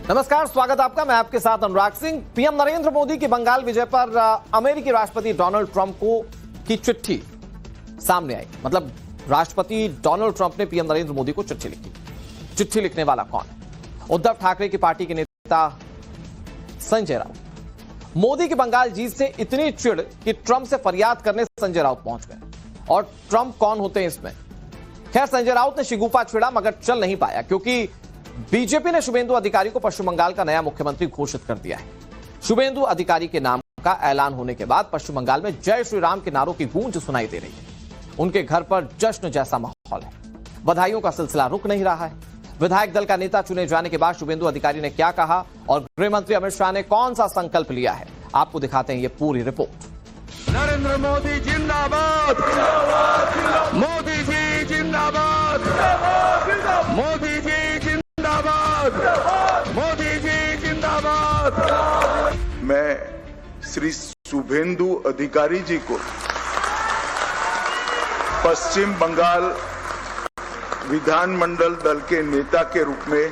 नमस्कार, स्वागत आपका। मैं आपके साथ अनुराग सिंह। पीएम नरेंद्र मोदी की बंगाल विजय पर अमेरिकी राष्ट्रपति डोनाल्ड ट्रंप की चिट्ठी सामने आई। मतलब राष्ट्रपति डोनाल्ड ट्रंप ने पीएम नरेंद्र मोदी को चिट्ठी लिखी। चिट्ठी लिखने वाला कौन है? उद्धव ठाकरे की पार्टी के नेता संजय राउत। मोदी की बंगाल जीत से इतनी चिढ़ कि ट्रंप से फरियाद करने संजय राउत पहुंच गए। और ट्रंप कौन होते हैं इसमें? खैर, संजय राउत ने शिगुफा छिड़ा मगर चल नहीं पाया, क्योंकि बीजेपी ने शुभेंदु अधिकारी को पश्चिम बंगाल का नया मुख्यमंत्री घोषित कर दिया है। शुभेंदु अधिकारी के नाम का ऐलान होने के बाद पश्चिम बंगाल में जय श्री राम के नारों की गूंज सुनाई दे रही है। उनके घर पर जश्न जैसा माहौल है। बधाइयों का सिलसिला रुक नहीं रहा है। विधायक दल का नेता चुने जाने के बाद शुभेंदु अधिकारी ने क्या कहा और गृह मंत्री अमित शाह ने कौन सा संकल्प लिया है, आपको दिखाते हैं ये पूरी रिपोर्ट। नरेंद्र मोदी जिंदाबाद, मोदी जी जिंदाबाद, मोदी जी जिंदाबाद, मोदी जी जिंदाबाद। मैं श्री शुभेंदु अधिकारी जी को पश्चिम बंगाल विधानमंडल दल के नेता के रूप में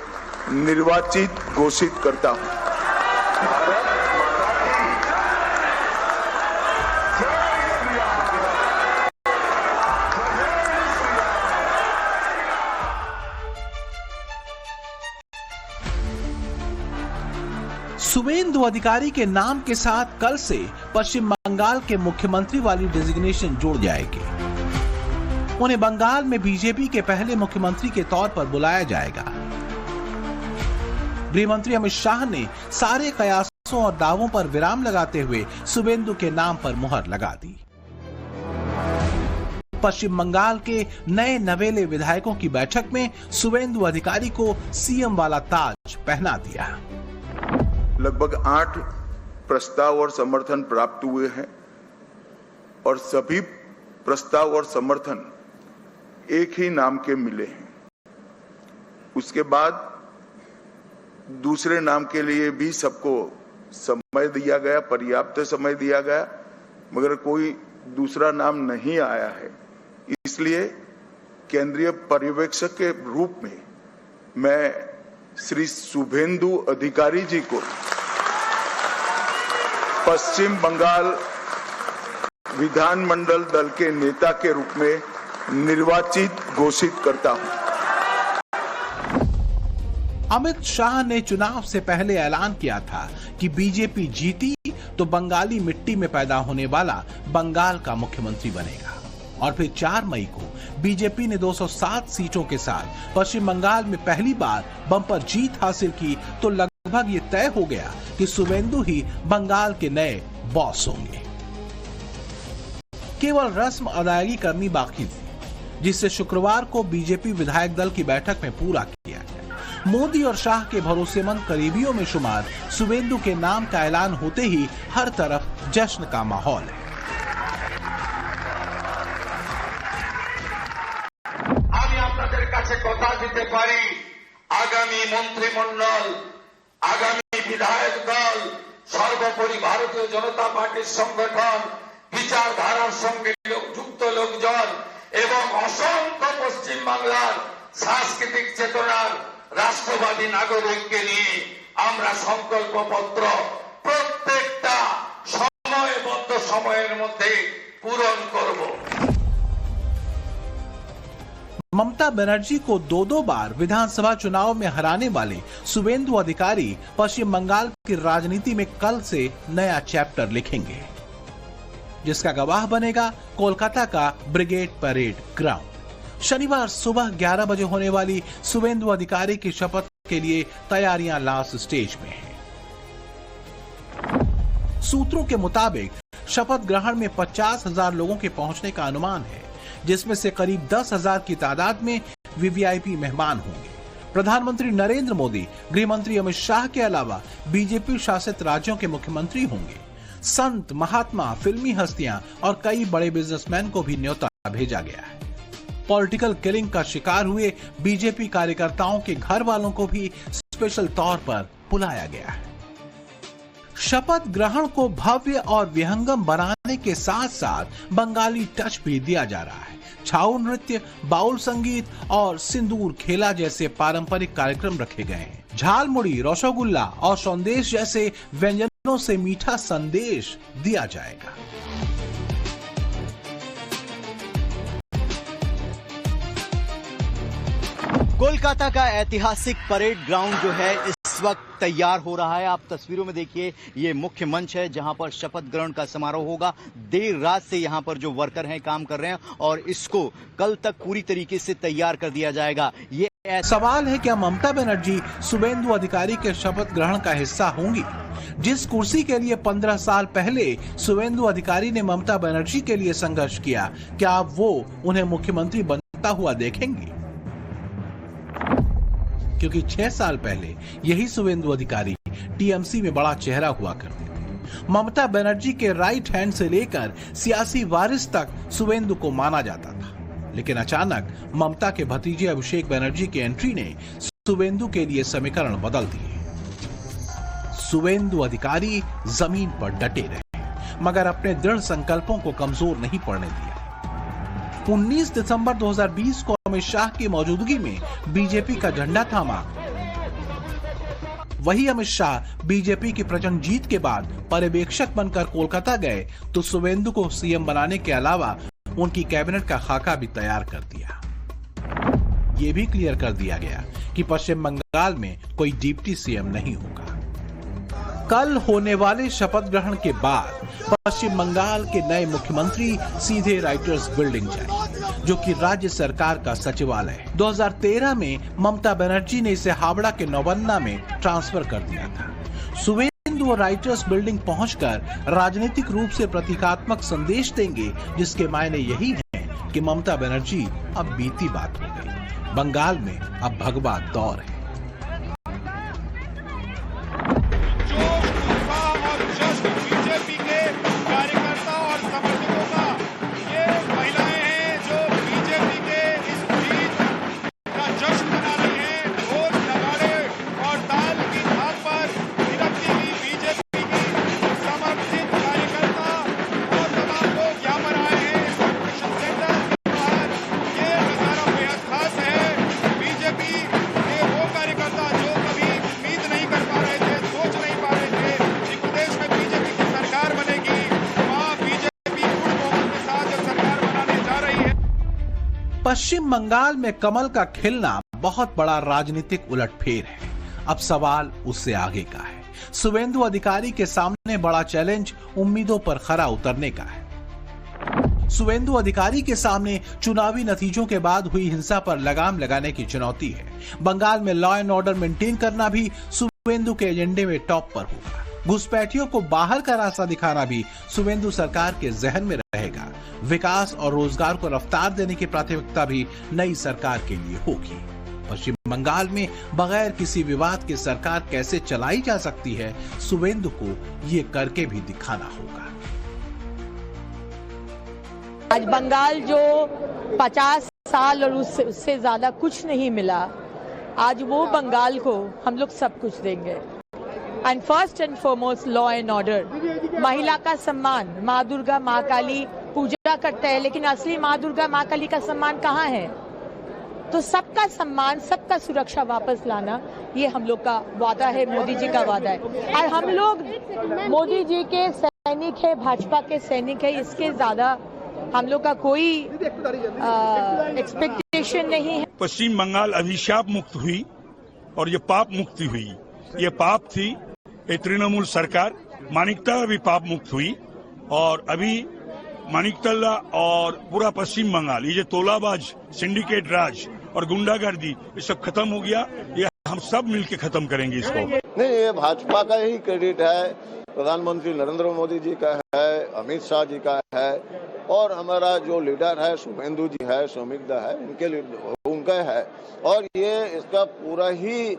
निर्वाचित घोषित करता हूं। शुभेंदु अधिकारी के नाम के साथ कल से पश्चिम बंगाल के मुख्यमंत्री वाली डेजिग्नेशन जुड़ जाएगी। उन्हें बंगाल में बीजेपी के पहले मुख्यमंत्री के तौर पर बुलाया जाएगा। गृह मंत्री अमित शाह ने सारे कयासों और दावों पर विराम लगाते हुए शुभेंदु के नाम पर मुहर लगा दी। पश्चिम बंगाल के नए नवेले विधायकों की बैठक में शुभेंदु अधिकारी को सीएम वाला ताज पहना दिया। लगभग 8 प्रस्ताव और समर्थन प्राप्त हुए हैं और सभी प्रस्ताव और समर्थन एक ही नाम के मिले हैं। उसके बाद दूसरे नाम के लिए भी सबको समय दिया गया, पर्याप्त समय दिया गया, मगर कोई दूसरा नाम नहीं आया है। इसलिए केंद्रीय पर्यवेक्षक के रूप में मैं श्री शुभेंदु अधिकारी जी को पश्चिम बंगाल विधानमंडल दल के नेता के रूप में निर्वाचित घोषित करता हूं। अमित शाह ने चुनाव से पहले ऐलान किया था कि बीजेपी जीती तो बंगाली मिट्टी में पैदा होने वाला बंगाल का मुख्यमंत्री बनेगा। और फिर 4 मई को बीजेपी ने 207 सीटों के साथ पश्चिम बंगाल में पहली बार बम्पर जीत हासिल की तो लगभग ये तय हो गया कि शुभेंदु ही बंगाल के नए बॉस होंगे। केवल रस्म अदायगी करनी बाकी थी, जिससे शुक्रवार को बीजेपी विधायक दल की बैठक में पूरा किया गया। मोदी और शाह के भरोसेमंद करीबियों में शुमार शुभेंदु के नाम का ऐलान होते ही हर तरफ जश्न का माहौल है। কথা দিতে পারি, আগামী মন্ত্রিমণ্ডল, আগামী বিধায়ক দল, সর্বোপরি ভারতীয় জনতা পার্টির সংগঠন, বিচারধারার সঙ্গে যুক্ত লোকজন এবং অসংখ্য পশ্চিম বাংলার সাংস্কৃতিক চেতনার রাষ্ট্রবাদী নাগরিককে নিয়ে আমরা সংকল্পপত্র প্রত্যেকটা সময়বদ্ধ সময়ের মধ্যে পূরণ করব। ममता बनर्जी को 2 बार विधानसभा चुनाव में हराने वाले शुभेंदु अधिकारी पश्चिम बंगाल की राजनीति में कल से नया चैप्टर लिखेंगे, जिसका गवाह बनेगा कोलकाता का ब्रिगेड परेड ग्राउंड। शनिवार सुबह 11 बजे होने वाली शुभेंदु अधिकारी की शपथ के लिए तैयारियां लास्ट स्टेज में हैं। सूत्रों के मुताबिक शपथ ग्रहण में 50,000 लोगों के पहुंचने का अनुमान है, जिसमें से करीब 10,000 की तादाद में वीवीआईपी मेहमान होंगे। प्रधानमंत्री नरेंद्र मोदी, गृह मंत्री अमित शाह के अलावा बीजेपी शासित राज्यों के मुख्यमंत्री होंगे। संत, महात्मा, फिल्मी हस्तियां और कई बड़े बिजनेसमैन को भी न्योता भेजा गया है। पॉलिटिकल किलिंग का शिकार हुए बीजेपी कार्यकर्ताओं के घर वालों को भी स्पेशल तौर पर बुलाया गया है। शपथ ग्रहण को भव्य और विहंगम बनाने के साथ साथ बंगाली टच भी दिया जा रहा है। छाऊ नृत्य, बाउल संगीत और सिंदूर खेला जैसे पारंपरिक कार्यक्रम रखे गए हैं। झालमुड़ी, रसगुल्ला और संदेश जैसे व्यंजनों से मीठा संदेश दिया जाएगा। कोलकाता का ऐतिहासिक परेड ग्राउंड जो है इस वक्त तैयार हो रहा है। आप तस्वीरों में देखिए, ये मुख्य मंच है जहां पर शपथ ग्रहण का समारोह होगा। देर रात से यहां पर जो वर्कर हैं काम कर रहे हैं और इसको कल तक पूरी तरीके से तैयार कर दिया जाएगा। ये सवाल है, क्या ममता बनर्जी शुभेंदु अधिकारी के शपथ ग्रहण का हिस्सा होंगी? जिस कुर्सी के लिए 15 साल पहले शुभेंदु अधिकारी ने ममता बनर्जी के लिए संघर्ष किया, क्या अब वो उन्हें मुख्यमंत्री बनता हुआ देखेंगी? क्योंकि 6 साल पहले यही शुभेंदु अधिकारी टीएमसी में बड़ा चेहरा हुआ करते थे। ममता बनर्जी के राइट हैंड से लेकर सियासी वारिस तक शुभेंदु को माना जाता था, लेकिन अचानक ममता के भतीजे अभिषेक बनर्जी की एंट्री ने शुभेंदु के लिए समीकरण बदल दिए। शुभेंदु अधिकारी जमीन पर डटे रहे, मगर अपने दृढ़ संकल्पों को कमजोर नहीं पड़ने दिया। 19 दिसंबर 2020 को अमित शाह की मौजूदगी में बीजेपी का झंडा थामा। वही अमित शाह बीजेपी की प्रचंड जीत के बाद पर्यवेक्षक बनकर कोलकाता गए तो शुभेंदु को सीएम बनाने के अलावा उनकी कैबिनेट का खाका भी तैयार कर दिया। ये भी क्लियर कर दिया गया कि पश्चिम बंगाल में कोई डिप्टी सीएम नहीं होगा। कल होने वाले शपथ ग्रहण के बाद पश्चिम बंगाल के नए मुख्यमंत्री सीधे राइटर्स बिल्डिंग जाएंगे, जो कि राज्य सरकार का सचिवालय है। 2013 में ममता बनर्जी ने इसे हावड़ा के नौबन्ना में ट्रांसफर कर दिया था। शुभेंदु राइटर्स बिल्डिंग पहुंचकर राजनीतिक रूप से प्रतीकात्मक संदेश देंगे, जिसके मायने यही हैं कि ममता बनर्जी अब बीती बात हो गई। बंगाल में अब भगवा दौर है। पश्चिम बंगाल में कमल का खिलना बहुत बड़ा राजनीतिक उलटफेर है। अब सवाल उससे आगे का है। शुभेंदु अधिकारी के सामने बड़ा चैलेंज उम्मीदों पर खरा उतरने का है। शुभेंदु अधिकारी के सामने चुनावी नतीजों के बाद हुई हिंसा पर लगाम लगाने की चुनौती है। बंगाल में लॉ एंड ऑर्डर मेंटेन करना भी शुभेंदु के एजेंडे में टॉप पर होगा। घुसपैठियों को बाहर का रास्ता दिखाना भी शुभेंदु सरकार के जहन में रहेगा। विकास और रोजगार को रफ्तार देने की प्राथमिकता भी नई सरकार के लिए होगी। पश्चिम बंगाल में बगैर किसी विवाद के सरकार कैसे चलाई जा सकती है, शुभेंदु को ये करके भी दिखाना होगा। आज बंगाल जो 50 साल और उससे ज्यादा कुछ नहीं मिला, आज वो बंगाल को हम लोग सब कुछ देंगे। And first and foremost law and order, महिला का सम्मान। माँ दुर्गा माँ काली पूजा करते हैं, लेकिन असली माँ दुर्गा माँ काली का सम्मान कहाँ है? तो सबका सम्मान, सबका सुरक्षा वापस लाना, ये हम लोग का वादा है, मोदी जी का वादा है। और हम लोग मोदी जी के सैनिक है, भाजपा के सैनिक है, इसके ज्यादा हम लोग का कोई एक्सपेक्टेशन नहीं है। पश्चिम बंगाल अभिशाप मुक्त हुई और ये पाप मुक्ति हुई। ये पाप थी ये तृणमूल सरकार, मानिकता भी पाप मुक्त हुई और अभी मानिकतला और पूरा पश्चिम बंगाल ये जो तोलाबाज सिंडिकेट राज और गुंडागर्दी ये सब खत्म हो गया। ये हम सब मिलके खत्म करेंगे इसको। नहीं, ये भाजपा का ही क्रेडिट है, प्रधानमंत्री नरेंद्र मोदी जी का है, अमित शाह जी का है और हमारा जो लीडर है शुभेंदु जी है, सौमिकदा है, उनका है। और ये इसका पूरा ही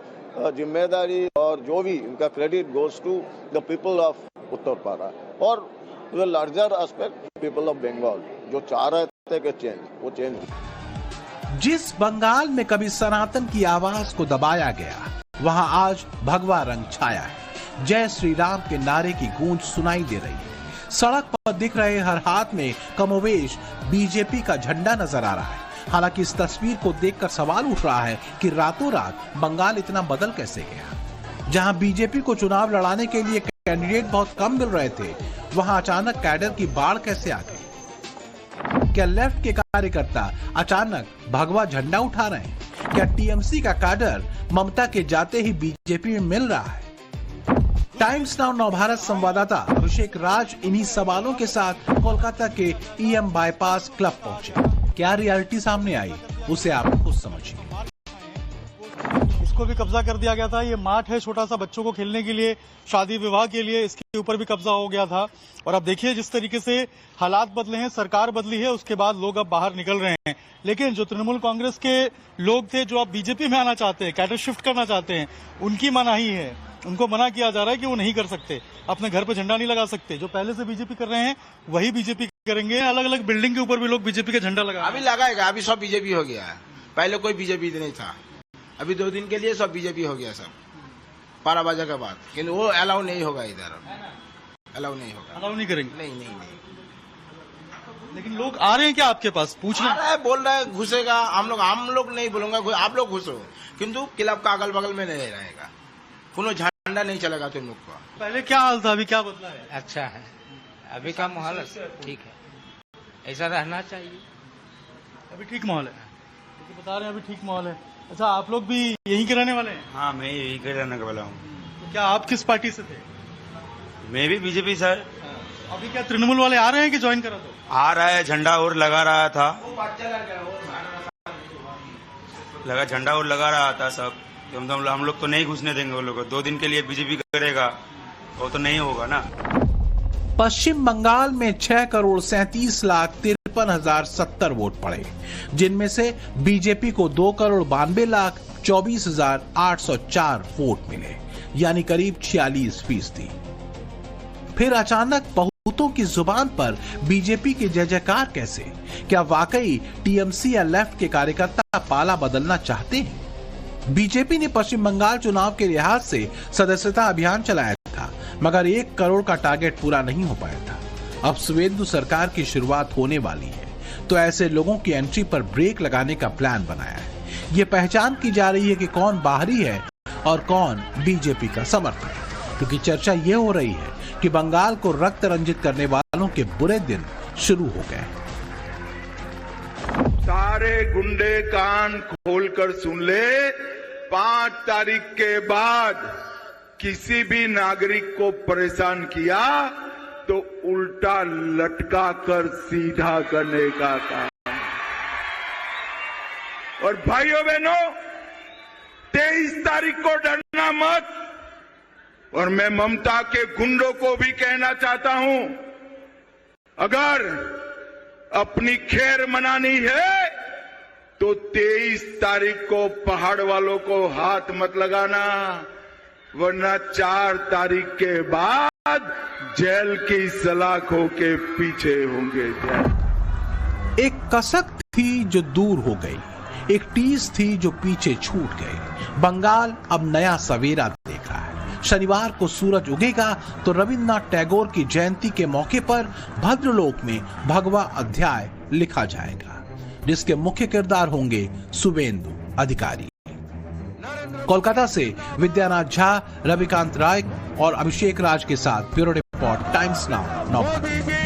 जिम्मेदारी और जो भी इनका credit goes to the people of Uttarpara और the larger aspect people of Bengal, जो चाह रहे थे कि चेंज, वो चेंज। जिस बंगाल में कभी सनातन की आवाज को दबाया गया, वहां आज भगवा रंग छाया है। जय श्री राम के नारे की गूंज सुनाई दे रही है। सड़क पर दिख रहे हर हाथ में कमोवेश बीजेपी का झंडा नजर आ रहा है। हालांकि इस तस्वीर को देखकर सवाल उठ रहा है कि रातों रात बंगाल इतना बदल कैसे गया। जहां बीजेपी को चुनाव लड़ाने के लिए कैंडिडेट बहुत कम मिल रहे थे, वहां अचानक कैडर की बाढ़ कैसे आ गई? क्या लेफ्ट के कार्यकर्ता अचानक भगवा झंडा उठा रहे हैं? क्या टीएमसी का कैडर ममता के जाते ही बीजेपी में मिल रहा है? टाइम्स नाउ नवभारत संवाददाता अभिषेक राज इन्हीं सवालों के साथ कोलकाता के ईएम बाईपास क्लब पहुंचे। क्या रियलिटी सामने आई, उसे आप खुद समझिए। इसको भी कब्जा कर दिया गया था। ये माठ है छोटा सा बच्चों को खेलने के लिए, शादी विवाह के लिए, इसके ऊपर भी कब्जा हो गया था। और अब देखिए जिस तरीके से हालात बदले हैं, सरकार बदली है, उसके बाद लोग अब बाहर निकल रहे हैं। लेकिन जो तृणमूल कांग्रेस के लोग थे जो अब बीजेपी में आना चाहते हैं, कैडर शिफ्ट करना चाहते हैं, उनकी मनाही है। उनको मना किया जा रहा है कि वो नहीं कर सकते, अपने घर पे झंडा नहीं लगा सकते। जो पहले से बीजेपी कर रहे हैं वही बीजेपी करेंगे। अलग अलग बिल्डिंग के ऊपर भी लोग बीजेपी का झंडा लगा, अभी लगाएगा। अभी सब बीजेपी हो गया है, पहले कोई बीजेपी नहीं था। अभी 2 दिन के लिए सब बीजेपी हो गया, सब 12 बजे के बाद। किन्तु वो अलाउ नहीं होगा, इधर अलाउ नहीं होगा, अलाउ नहीं करेंगे। नहीं। लेकिन लोग आ रहे हैं क्या आपके पास पूछना है? बोल रहे हैं घुसेगा। हम लोग नहीं बोलूंगा, आप लोग घुसो, किंतु क्लब का अगल बगल में नहीं रहेगा, कोनो झंडा नहीं चलेगा तुम लोग का। पहले क्या हाल था, अभी क्या बदला है? अच्छा है, अभी का माहौल ठीक है, ऐसा रहना चाहिए। अभी ठीक माहौल है, तो बता रहे हैं अभी ठीक माहौल है। अच्छा, आप लोग भी यहीं के रहने वाले हैं? हाँ, मैं यहीं के रहने वाला हूँ। तो क्या आप किस पार्टी से थे? मैं भी बीजेपी सर। अभी क्या तृणमूल वाले आ रहे हैं कि ज्वाइन करा दो? आ रहा है, झंडा और लगा रहा था, झंडा और लगा रहा था सब। हम लोग तो नहीं घुसने देंगे वो लोग। 2 दिन के लिए बीजेपी करेगा, वो तो नहीं होगा ना। पश्चिम बंगाल में 6,37,53,070 वोट पड़े, जिनमें से बीजेपी को 2,92,24,804 वोट मिले, यानी करीब 46%। फिर अचानक बहुतों की जुबान पर बीजेपी की जय जयकार कैसे? क्या वाकई टीएमसी या लेफ्ट के कार्यकर्ता पाला बदलना चाहते हैं? बीजेपी ने पश्चिम बंगाल चुनाव के लिहाज से सदस्यता अभियान चलाया था, मगर 1 करोड़ का टारगेट पूरा नहीं हो पाया था। अब शुवेंदु सरकार की शुरुआत होने वाली है, तो ऐसे लोगों की एंट्री पर ब्रेक लगाने का प्लान बनाया है। ये पहचान की जा रही है कि कौन बाहरी है और कौन बीजेपी का समर्थक है, क्योंकि चर्चा ये हो रही है कि बंगाल को रक्त रंजित करने वालों के बुरे दिन शुरू हो गए। सारे गुंडे कान खोलकर सुन ले, 5 तारीख के बाद किसी भी नागरिक को परेशान किया तो उल्टा लटका कर सीधा करने का काम। और भाइयों बहनों, 23 तारीख को डरना मत। और मैं ममता के गुंडों को भी कहना चाहता हूं, अगर अपनी खैर मनानी है तो 23 तारीख को पहाड़ वालों को हाथ मत लगाना, वरना 4 तारीख के बाद जेल की सलाखों के पीछे होंगे। एक कसक थी जो दूर हो गई, एक टीस थी जो पीछे छूट गई। बंगाल अब नया सवेरा देख रहा है। शनिवार को सूरज उगेगा तो रविन्द्रनाथ टैगोर की जयंती के मौके पर भद्रलोक में भगवा अध्याय लिखा जाएगा, जिसके मुख्य किरदार होंगे शुवेंदु अधिकारी। कोलकाता से विद्यानाथ झा, रविकांत राय और अभिषेक राज के साथ bureau report, times now Navbharat.